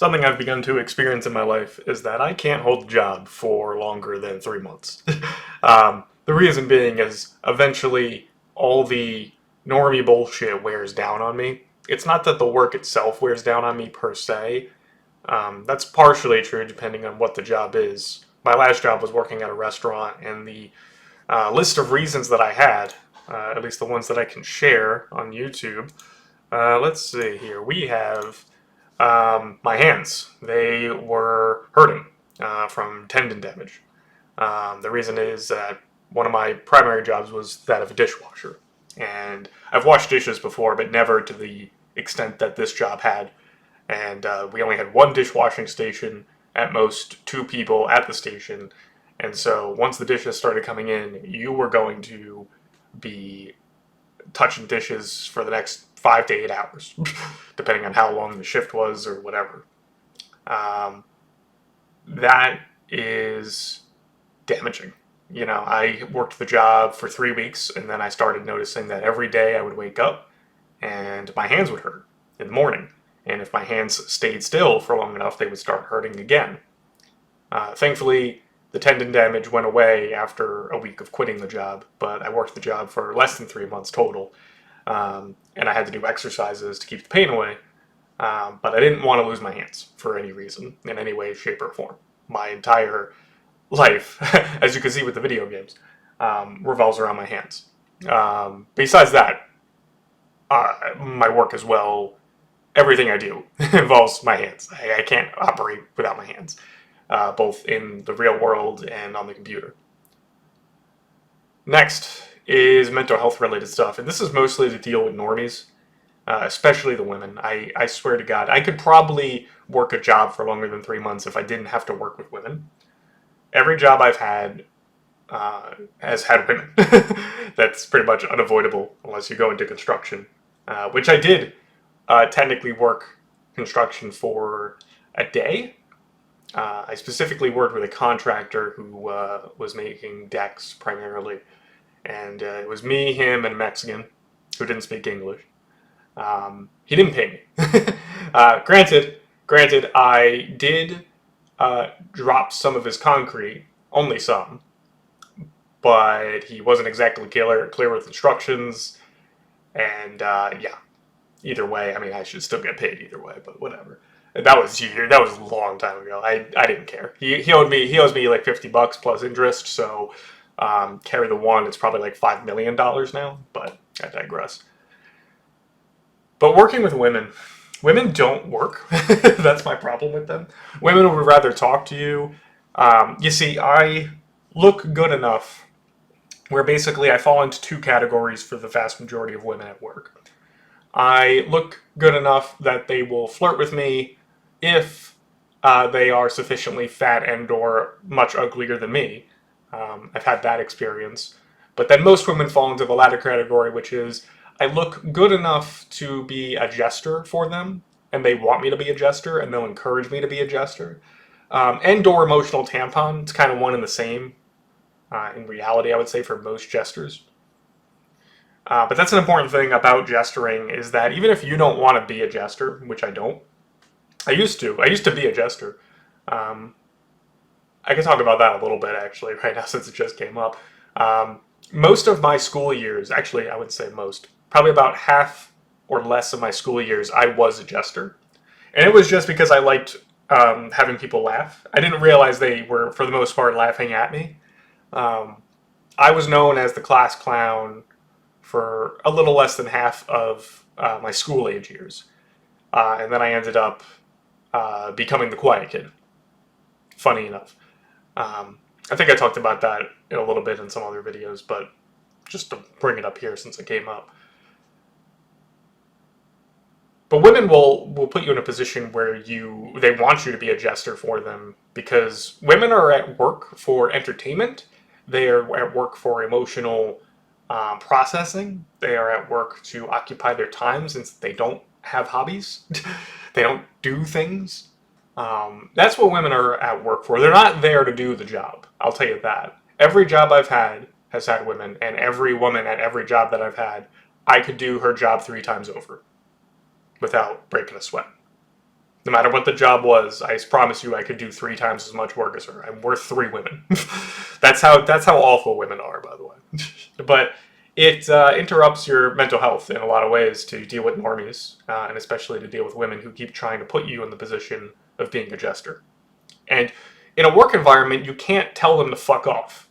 Something I've begun to experience in my life is that I can't hold a job for longer than 3 months. The reason being is eventually all the normie bullshit wears down on me. It's not that the work itself wears down on me per se. That's partially true depending on what the job is. My last job was working at a restaurant, and the list of reasons that I had, at least the ones that I can share on YouTube. Let's see here. We have my hands. They were hurting from tendon damage. The reason is that one of my primary jobs was that of a dishwasher. And I've washed dishes before, but never to the extent that this job had. And we only had one dishwashing station, at most two people at the station. And so once the dishes started coming in, you were going to be touching dishes for the next 5 to 8 hours, depending on how long the shift was or whatever. That is damaging. You know, I worked the job for 3 weeks, and then I started noticing that every day I would wake up and my hands would hurt in the morning. And if my hands stayed still for long enough, they would start hurting again. Thankfully, the tendon damage went away after a week of quitting the job, but I worked the job for less than 3 months total. And I had to do exercises to keep the pain away. But I didn't want to lose my hands for any reason, in any way, shape, or form. My entire life, as you can see with the video games, revolves around my hands. Besides that, my work as well, everything I do involves my hands. I can't operate without my hands, both in the real world and on the computer. Next is mental health related stuff, and this is mostly to deal with normies, especially the women. I swear to God, I could probably work a job for longer than 3 months if I didn't have to work with women. Every job I've had has had women. That's pretty much unavoidable unless you go into construction, which I did technically work construction for a day. I specifically worked with a contractor who was making decks primarily, and it was me, him, and a Mexican who didn't speak English. He didn't pay me. Granted, I did drop some of his concrete, only some, but he wasn't exactly clear with instructions, and yeah. Either way, I mean, I should still get paid either way, but whatever. That was a long time ago. I didn't care. He owes me like $50 plus interest. So carry the one. It's probably like $5 million now. But I digress. But working with women don't work. That's my problem with them. Women would rather talk to you. You see, I look good enough where basically I fall into two categories for the vast majority of women at work. I look good enough that they will flirt with me if they are sufficiently fat and or much uglier than me. I've had that experience. But then most women fall into the latter category, which is I look good enough to be a jester for them, and they want me to be a jester, and they'll encourage me to be a jester. And or emotional tampon. It's kind of one and the same. In reality, I would say, for most jesters. But that's an important thing about gesturing is that even if you don't want to be a jester, which I don't, I used to be a jester. I can talk about that a little bit actually right now since it just came up. Most of my school years, actually I would say most, probably about half or less of my school years, I was a jester. And it was just because I liked having people laugh. I didn't realize they were, for the most part, laughing at me. I was known as the class clown for a little less than half of my school age years. And then I ended up becoming the quiet kid. Funny enough. I think I talked about that in a little bit in some other videos, but just to bring it up here since it came up. But women will put you in a position where they want you to be a jester for them because women are at work for entertainment. They are at work for emotional processing. They are at work to occupy their time since they don't have hobbies. They don't do things. That's what women are at work for. They're not there to do the job. I'll tell you that. Every job I've had has had women, and every woman at every job that I've had, I could do her job 3 times over without breaking a sweat. No matter what the job was, I promise you I could do 3 times as much work as her. I'm worth 3 women. That's how awful women are, by the way. But it interrupts your mental health in a lot of ways to deal with normies, and especially to deal with women who keep trying to put you in the position of being a jester. And in a work environment, you can't tell them to fuck off.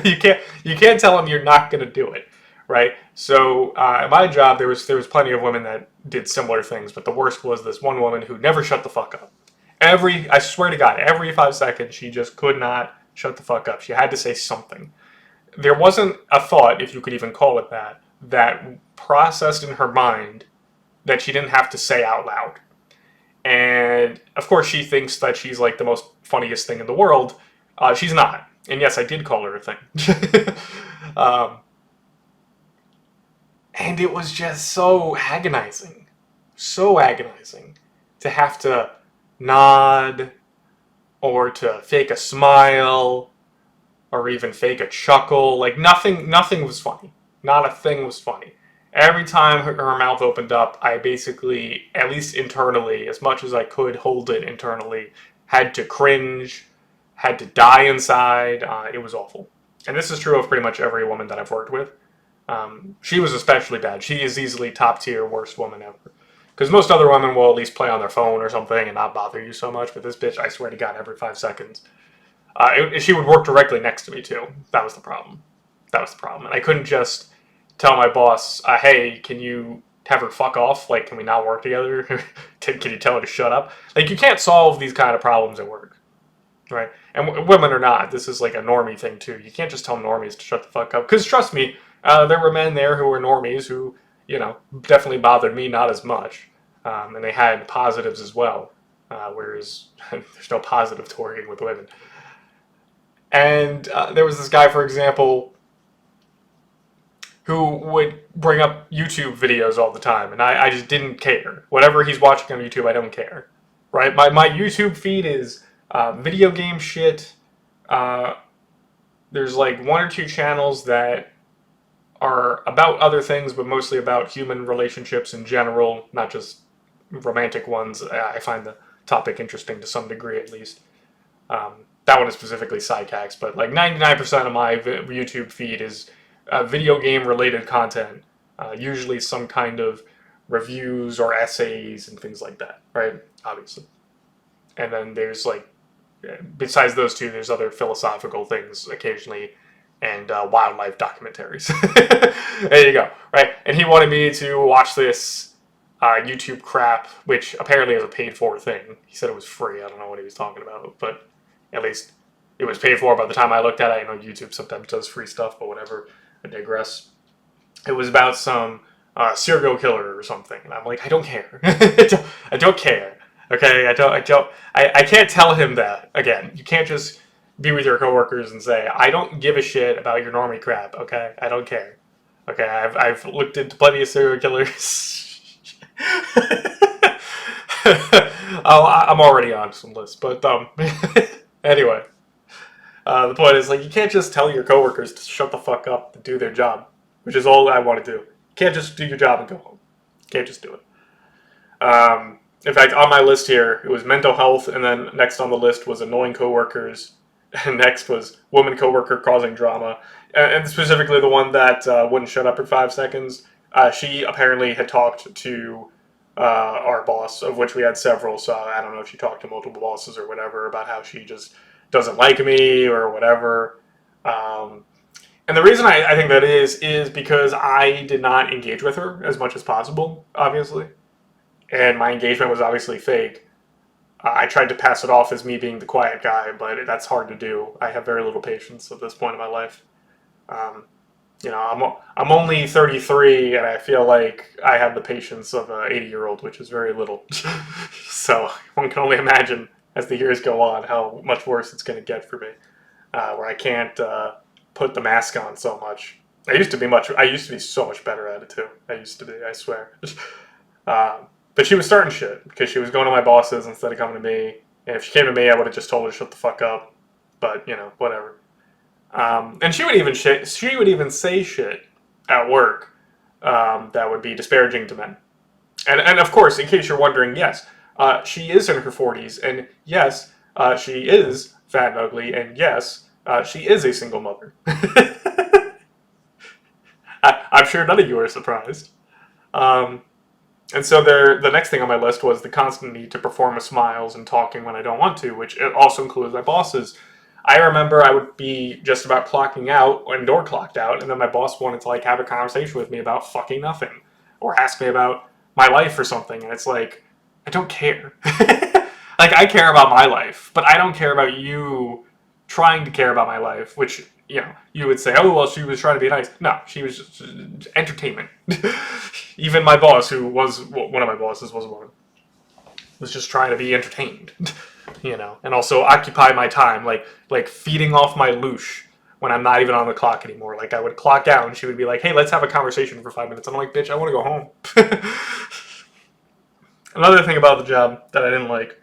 you can't tell them you're not going to do it, right? So at my job, there was plenty of women that did similar things, but the worst was this one woman who never shut the fuck up. I swear to God, every 5 seconds she just could not shut the fuck up. She had to say something. There wasn't a thought, if you could even call it that processed in her mind that she didn't have to say out loud. And of course, she thinks that she's like the most funniest thing in the world. She's not. And yes, I did call her a thing. um, and it was just so agonizing. So agonizing to have to nod or to fake a smile or even fake a chuckle. Like nothing was funny. Not a thing was funny. Every time her mouth opened up, I basically, at least internally, as much as I could hold it internally, had to cringe, had to die inside. It was awful. And this is true of pretty much every woman that I've worked with. She was especially bad. She is easily top tier worst woman ever. Because most other women will at least play on their phone or something and not bother you so much. But this bitch, I swear to God, every 5 seconds. She would work directly next to me too. That was the problem. And I couldn't just tell my boss, hey, can you have her fuck off? Like, can we not work together? Can you tell her to shut up? Like, you can't solve these kind of problems at work, right? And women are not. This is like a normie thing too. You can't just tell normies to shut the fuck up. Because trust me, there were men there who were normies who, definitely bothered me not as much. And they had positives as well. Whereas there's no positive to working with women. And there was this guy, for example, who would bring up YouTube videos all the time, and I just didn't care. Whatever he's watching on YouTube, I don't care, right? My YouTube feed is video game shit. There's like 1 or 2 channels that are about other things, but mostly about human relationships in general, not just romantic ones. I find the topic interesting to some degree, at least. That one is specifically Psycax, but like 99% of my YouTube feed is video game related content, usually some kind of reviews or essays and things like that, right? Obviously. And then there's like, besides those 2, there's other philosophical things occasionally and wildlife documentaries. There you go, right? And he wanted me to watch this YouTube crap, which apparently is a paid for thing. He said it was free. I don't know what he was talking about, but at least it was paid for by the time I looked at it. I know YouTube sometimes does free stuff, but whatever. I digress. It was about some serial killer or something, and I'm like, I don't care. I don't care. Okay, I can't tell him that. Again, you can't just be with your coworkers and say, I don't give a shit about your normie crap. Okay, I don't care. Okay, I've looked into plenty of serial killers. I'm already on some lists, but anyway. The point is, like, you can't just tell your coworkers to shut the fuck up and do their job, which is all I want to do. You can't just do your job and go home. You can't just do it. In fact, on my list here, it was mental health, and then next on the list was annoying coworkers, and next was woman coworker causing drama, and specifically the one that wouldn't shut up for 5 seconds. She apparently had talked to our boss, of which we had several, so I don't know if she talked to multiple bosses or whatever, about how she just doesn't like me or whatever. And the reason I think that is because I did not engage with her as much as possible, obviously. And my engagement was obviously fake. I tried to pass it off as me being the quiet guy, but that's hard to do. I have very little patience at this point in my life. I'm only 33, and I feel like I have the patience of an 80-year-old, which is very little. So one can only imagine, as the years go on, how much worse it's going to get for me, where I can't put the mask on so much. I used to be so much better at it too. I swear. But she was starting shit because she was going to my bosses instead of coming to me. And if she came to me, I would have just told her to shut the fuck up. But whatever. And she would even say shit at work that would be disparaging to men. And of course, in case you're wondering, yes, She is in her 40s, and yes, she is fat and ugly, and yes, she is a single mother. I'm sure none of you are surprised. Um, and so the next thing on my list was the constant need to perform with smiles and talking when I don't want to, which it also includes my bosses. I remember I would be just about clocking out when door clocked out, and then my boss wanted to like have a conversation with me about fucking nothing, or ask me about my life or something, and it's like I don't care. Like I care about my life, but I don't care about you trying to care about my life, which you would say, oh well, she was trying to be nice. No, she was just entertainment. Even my boss, who was one of my bosses, was a woman, was just trying to be entertained, and also occupy my time, like feeding off my louche when I'm not even on the clock anymore. Like I would clock out, and she would be like, "Hey, let's have a conversation for 5 minutes." I'm like, "Bitch, I want to go home." Another thing about the job that I didn't like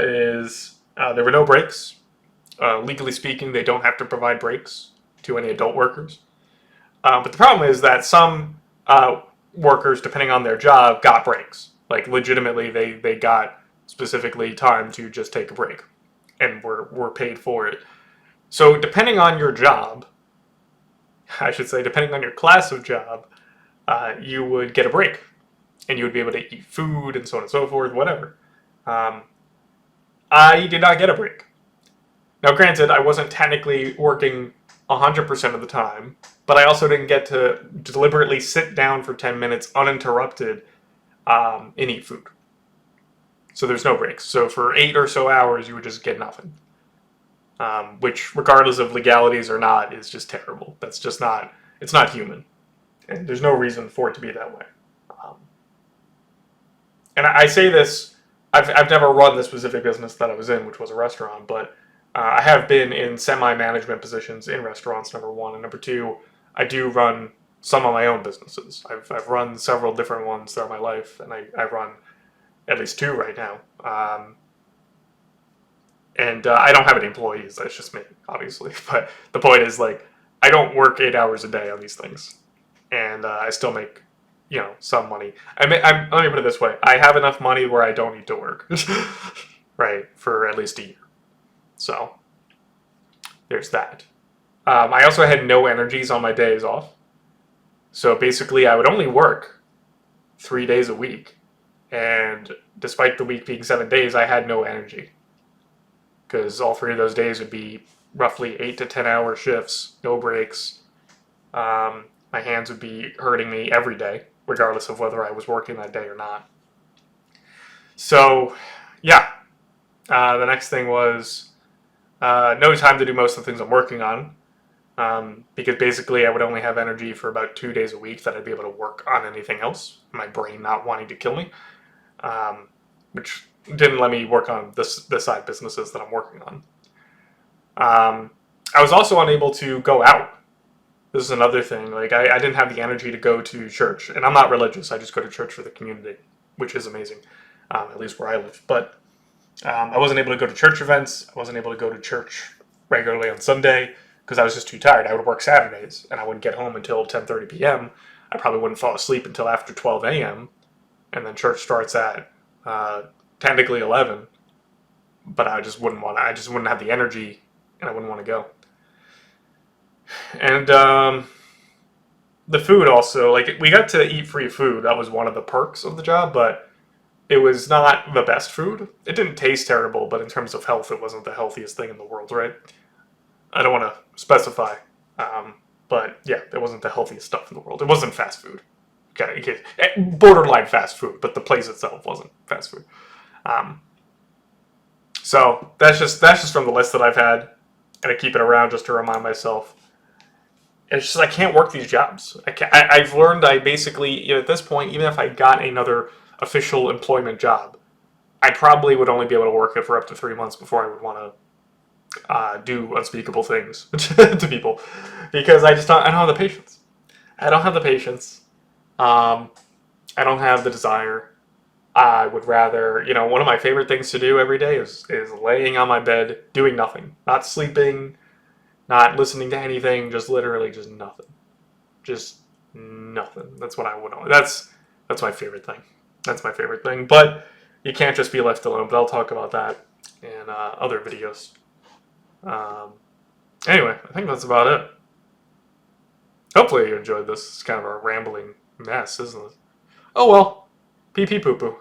is there were no breaks. Legally speaking, they don't have to provide breaks to any adult workers. But the problem is that some workers, depending on their job, got breaks. Like legitimately, they got specifically time to just take a break, and were paid for it. So depending on your job, I should say, depending on your class of job, you would get a break, and you would be able to eat food and so on and so forth, whatever. Um, I did not get a break. Now, granted, I wasn't technically working 100% of the time, but I also didn't get to deliberately sit down for 10 minutes uninterrupted and eat food. So there's no breaks. So for 8 or so hours, you would just get nothing. Which, regardless of legalities or not, is just terrible. That's just not, it's not human. And there's no reason for it to be that way. And I say this, I've never run the specific business that I was in, which was a restaurant, but I have been in semi-management positions in restaurants, number one. And number two, I do run some of my own businesses. I've run several different ones throughout my life, and I run at least two right now. And I don't have any employees. That's just me, obviously. But the point is, like, I don't work 8 hours a day on these things, and I still make, some money. Let me put it this way: I have enough money where I don't need to work, right, for at least a year. So there's that. I also had no energies on my days off. So basically, I would only work 3 days a week, and despite the week being 7 days, I had no energy. Because all 3 of those days would be roughly 8 to 10 hour shifts, no breaks. My hands would be hurting me every day, regardless of whether I was working that day or not. So, yeah. The next thing was no time to do most of the things I'm working on. Because basically I would only have energy for about 2 days a week that I'd be able to work on anything else. My brain not wanting to kill me. Which didn't let me work on the side businesses that I'm working on. I was also unable to go out. This is another thing. Like I didn't have the energy to go to church, and I'm not religious. I just go to church for the community, which is amazing, at least where I live. But I wasn't able to go to church events. I wasn't able to go to church regularly on Sunday because I was just too tired. I would work Saturdays, and I wouldn't get home until 10:30 p.m. I probably wouldn't fall asleep until after 12 a.m. And then church starts at technically 11, but I just wouldn't have the energy, and I wouldn't want to go. And the food also, like, we got to eat free food. That was one of the perks of the job, but it was not the best food. It didn't taste terrible, but in terms of health, it wasn't the healthiest thing in the world, right? I don't want to specify, but yeah, it wasn't the healthiest stuff in the world. It wasn't fast food. Okay, borderline fast food, but the place itself wasn't fast food. So that's just from the list that I've had, and I keep it around just to remind myself. It's just I can't work these jobs. I've learned I basically, at this point, even if I got another official employment job, I probably would only be able to work it for up to 3 months before I would want to do unspeakable things to people, because I don't have the patience. I don't have the patience. I don't have the desire. I would rather, one of my favorite things to do every day is laying on my bed doing nothing, not sleeping, not listening to anything, just literally just nothing. Just nothing. That's what I would want. That's my favorite thing. That's my favorite thing. But you can't just be left alone. But I'll talk about that in other videos. Anyway, I think that's about it. Hopefully you enjoyed this. It's kind of a rambling mess, isn't it? Oh well. Pee pee poo poo.